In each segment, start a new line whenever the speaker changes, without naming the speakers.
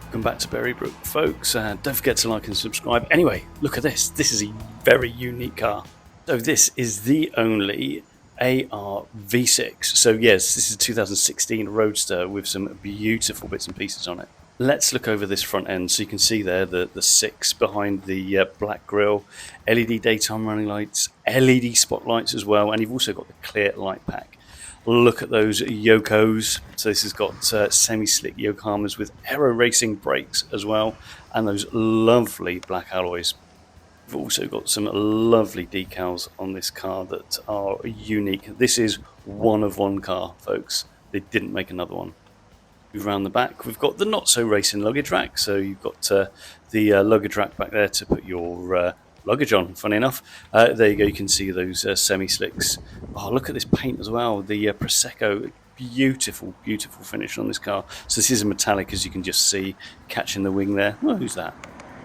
Welcome back to Berrybrook, folks. Don't forget to like and subscribe. Anyway, look at this. This is a very unique car. So this is the only ARV6. So yes, this is a 2016 Roadster with some beautiful bits and pieces on it. Let's look over this front end. So you can see there the 6 behind the black grille, LED daytime running lights, LED spotlights as well, and you've also got the clear light pack. Look at those Yokos. So this has got semi-slick Yokohamas with aero racing brakes as well, and those lovely black alloys. We've also got some lovely decals on this car that are unique. This is one of one car, folks. They didn't make another one. Around the back, we've got the not so racing luggage rack. So you've got the luggage rack back there to put your luggage on, funny enough. There you go, you can see those semi-slicks. Oh, look at this paint as well, the Prosecco. Beautiful, beautiful finish on this car. So this is a metallic, as you can just see, catching the wing there. Oh, who's that?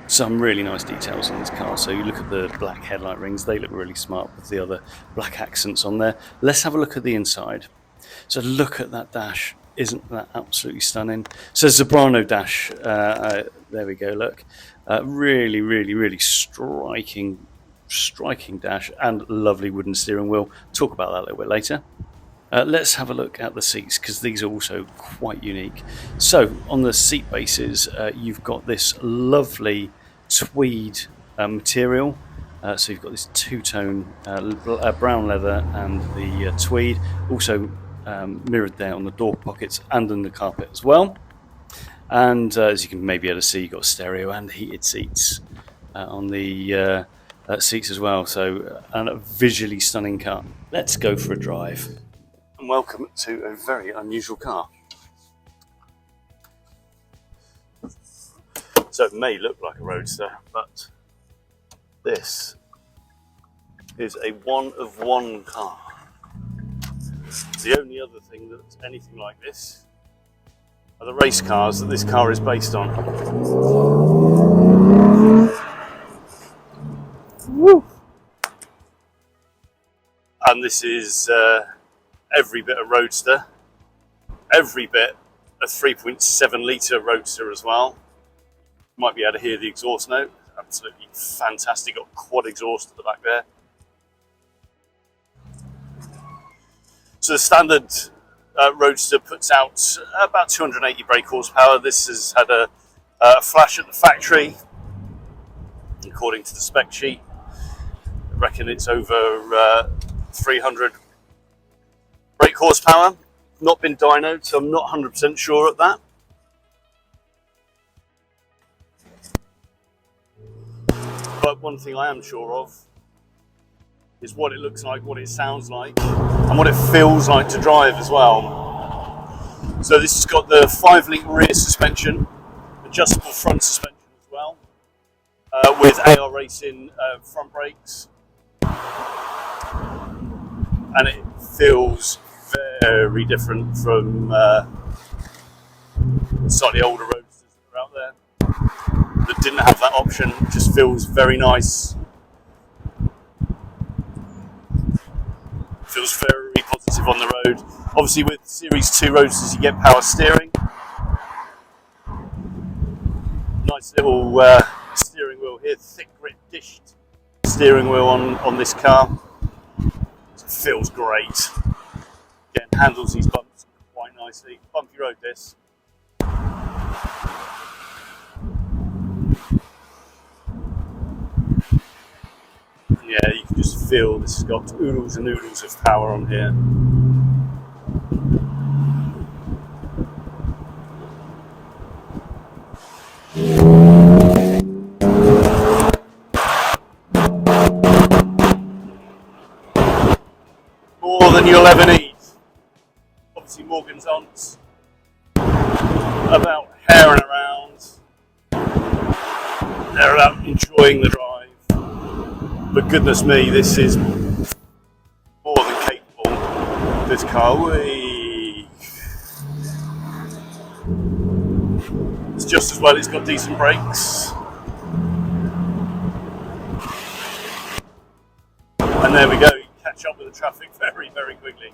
Some really nice details on this car. So you look at the black headlight rings, they look really smart with the other black accents on there. Let's have a look at the inside. So look at that dash. Isn't that absolutely stunning? So Zebrano dash, there we go, look. Really, really, really striking dash and lovely wooden steering wheel. Talk about that a little bit later. Let's have a look at the seats, because these are also quite unique. So on the seat bases, you've got this lovely tweed material. So you've got this two-tone brown leather and the tweed. Also mirrored there on the door pockets and in the carpet as well. And as you can maybe able to see, you've got stereo and heated seats on the seats as well. So a visually stunning car. Let's go for a drive. And welcome to a very unusual car. So it may look like a Roadster, but this is a one-of-one car. The only other thing that's anything like this are the race cars that this car is based on. Woo! And this is every bit a Roadster, every bit a 3.7 litre Roadster as well. You might be able to hear the exhaust note. Absolutely fantastic. Got quad exhaust at the back there. So the standard Roadster puts out about 280 brake horsepower. This has had a flash at the factory, according to the spec sheet. I reckon it's over 300 brake horsepower. Not been dynoed, so I'm not 100% sure at that. But one thing I am sure of is what it looks like, what it sounds like, and what it feels like to drive as well. So this has got the 5-link rear suspension, adjustable front suspension as well, with AR racing front brakes, and it feels very different from slightly older Roadsters that are out there that didn't have that option. It just feels very nice. Feels very positive on the road. Obviously with Series 2 Roadsters you get power steering. Nice little steering wheel here, thick grit dished steering wheel on this car. It feels great. Again, handles these bumps quite nicely. Bumpy road this. Yeah, you can just feel this has got oodles and oodles of power on here. More than you'll ever need. Obviously Morgan's aunts about herring around. They're about enjoying the drive. But goodness me, this is more than capable, this car. Whee. It's just as well it's got decent brakes. And there we go, you can catch up with the traffic very, very quickly.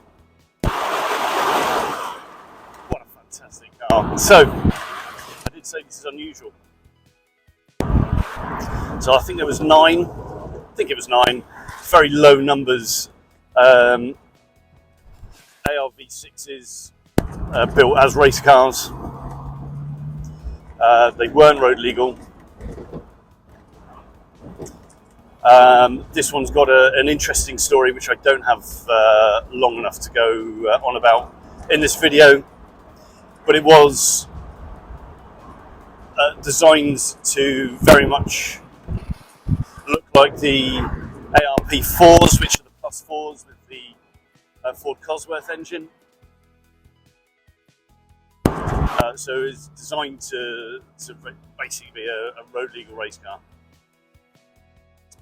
What a fantastic car. So, I did say this is unusual. So I think there was 9. I think it was 9. Very low numbers. ARV6s built as race cars. They weren't road legal. This one's got an interesting story which I don't have long enough to go on about in this video, but it was designed to very much look like the ARP4s, which are the plus 4s with the Ford Cosworth engine. So it's designed to basically be a road legal race car.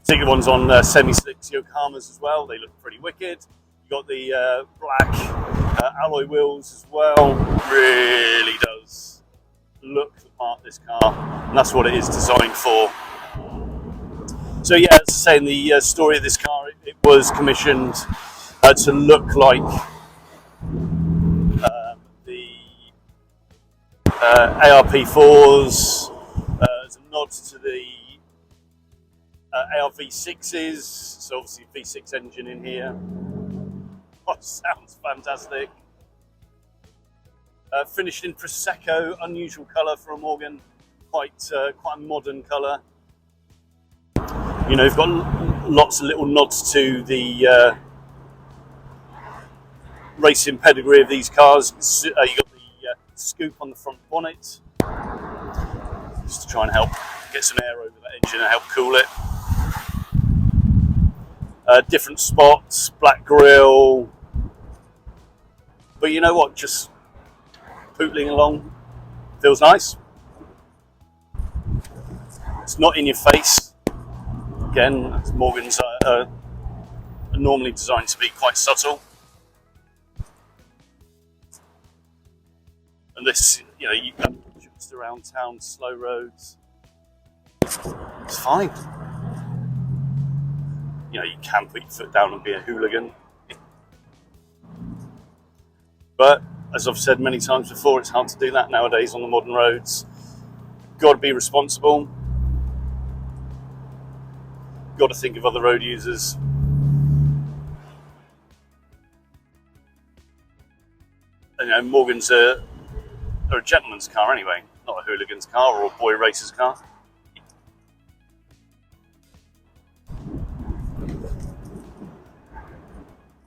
Particular ones on semi-slick Yokohamas as well. They look pretty wicked. You got the black alloy wheels as well. Really does look the part, this car, and that's what it is designed for. So yeah, as I say, in the story of this car, it was commissioned to look like the ARP4s, as a nod to the ARV6s, so obviously V6 engine in here. Oh, sounds fantastic. Finished in Prosecco, unusual colour for a Morgan, quite a modern colour. You know, you've got lots of little nods to the racing pedigree of these cars. You've got the scoop on the front bonnet, just to try and help get some air over that engine and help cool it. Different spots, black grille, but you know what, just pootling along feels nice. It's not in your face. Again, Morgans are normally designed to be quite subtle, and this, you know, you can just around town, slow roads, it's fine. You know, you can put your foot down and be a hooligan. But, as I've said many times before, it's hard to do that nowadays on the modern roads. Got to be responsible. Got to think of other road users. And, you know, Morgans are a gentleman's car anyway, not a hooligan's car or a boy racer's car.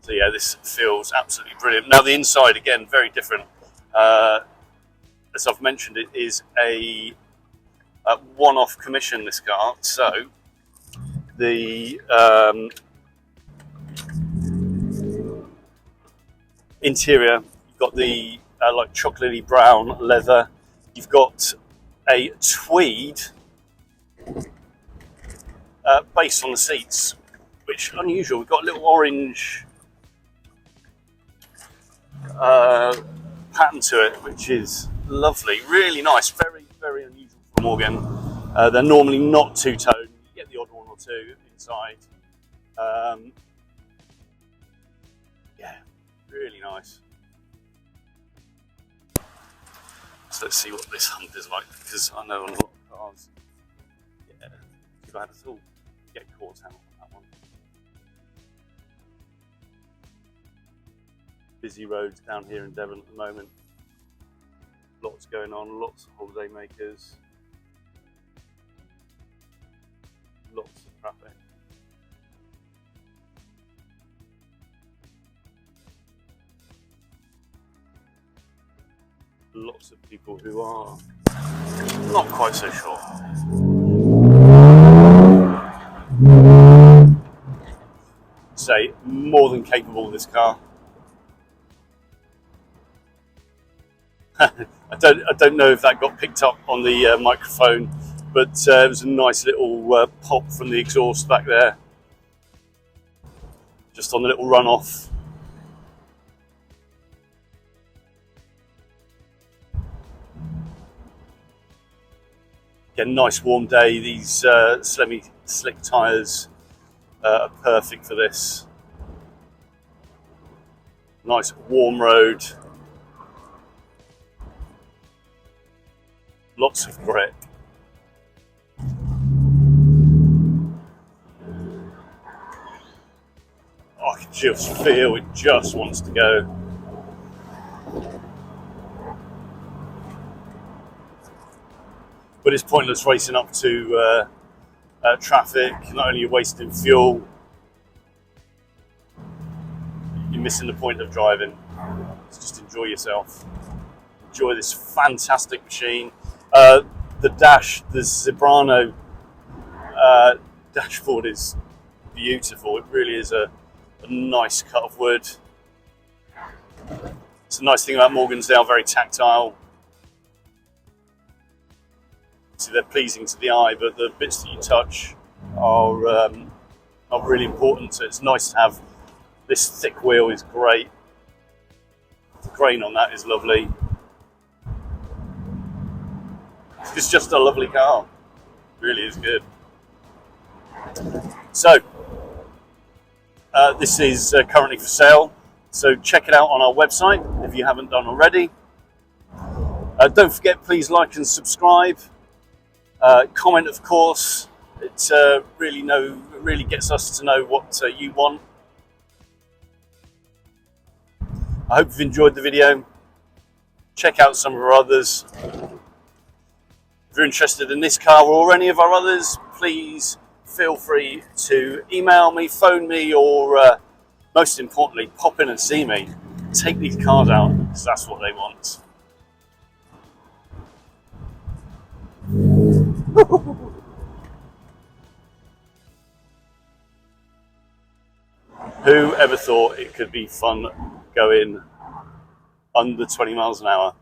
So yeah, this feels absolutely brilliant. Now the inside, again, very different. As I've mentioned, it is a one-off commission, this car. So the interior, you've got the like chocolatey brown leather. You've got a tweed base on the seats, which is unusual. We've got a little orange pattern to it, which is lovely, really nice, very, very unusual for Morgan. They're normally not two-tone. You get the odd one or two inside. Yeah, really nice. So let's see what this hump is like, because I know on a lot of cars, yeah, too bad at all. Get caught out on that one. Busy roads down here in Devon at the moment. Lots going on, lots of holiday makers, lots of traffic. Lots of people who are not quite so sure. Say, more than capable of this car. I don't know if that got picked up on the microphone, but it was a nice little pop from the exhaust back there, just on the little runoff. Again, nice warm day. These semi-slick tyres are perfect for this. Nice warm road. lots of grip. I can just feel it just wants to go. But it's pointless racing up to traffic. Not only are you wasting fuel, you're missing the point of driving. So just enjoy yourself. Enjoy this fantastic machine. The dash, the Zebrano dashboard is beautiful. It really is a nice cut of wood. It's a nice thing about Morgans, they are very tactile. So they're pleasing to the eye, but the bits that you touch are really important. So it's nice to have this thick wheel is great. The grain on that is lovely. It's just a lovely car. It really is good. So this is currently for sale. So check it out on our website if you haven't done already. Don't forget, please like and subscribe. Comment, of course. It really gets us to know what you want. I hope you've enjoyed the video. Check out some of our others. If you're interested in this car or any of our others, please feel free to email me, phone me, or most importantly, pop in and see me. Take these cars out, because that's what they want. Who ever thought it could be fun going under 20 miles an hour?